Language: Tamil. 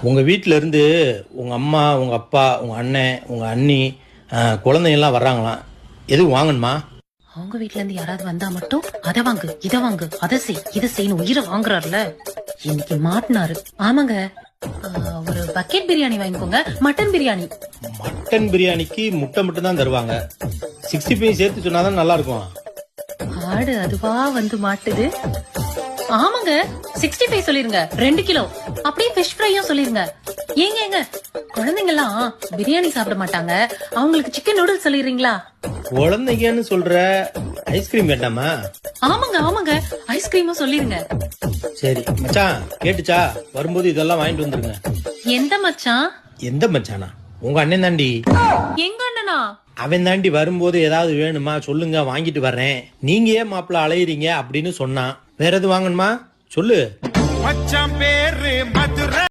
உங்க வீட்ல இருந்து உங்க அம்மா, உங்க அப்பா, உங்க அண்ணன், உங்க அண்ணி, குழந்தைங்க எல்லாம் வர்றாங்களாம். எதுவும் வாங்கணுமா? அவங்க வீட்ல இருந்து யாராவது வந்தா மட்டும் அத வாங்கு, இத வாங்கு, அத செய், இத செய்யணும் உயிரை வாங்குறாருல. இன்னைக்கு மாட்டினாரு. ஆமாங்க. ஒரு பக்கெட் பிரியாணி வாங்கிக்கோங்க. மட்டன் பிரியாணி. மட்டன் பிரியாணிக்கு முட்டை மட்டும் தான் தருவாங்க. 65 சேர்த்து சொன்னாதான் நல்லா இருக்கும். ஆடு அதுவா வந்து மாட்டுது. ஆமாங்க, 65 சொல்லிருங்க, 2 கிலோ. அப்படியே ஃபிஷ் ஃப்ரையும் சொல்லிருங்க. ஏங்க குழந்தைங்க எல்லாம் பிரியாணி சாப்பிட மாட்டாங்க, அவங்களுக்கு சிக்கன் நூடுல்ஸ் சொல்லிடுறீங்களா? குழந்தைங்கன்னு சொல்ற, ஐஸ்கிரீம் வேண்டாமா? ஆமாங்க ஐஸ்கிரீமும் சொல்லிருங்க. சரி மச்சான், கேட்டுச்சா? வரும்போது இதெல்லாம் வாங்கிட்டு வந்துருங்க. எந்த மச்சான்? எந்த மச்சானா? உங்க அண்ணன் தாண்டி. எங்க அண்ணனா? அவன் தாண்டி வரும்போது ஏதாவது வேணுமா சொல்லுங்க, வாங்கிட்டு வர்றேன். நீங்க ஏன் மாப்பிள்ள அலையிறீங்க அப்படின்னு சொன்னான். வேற எதுவும் வாங்கணுமா சொல்லு. மச்சான் பேரு மதுரை.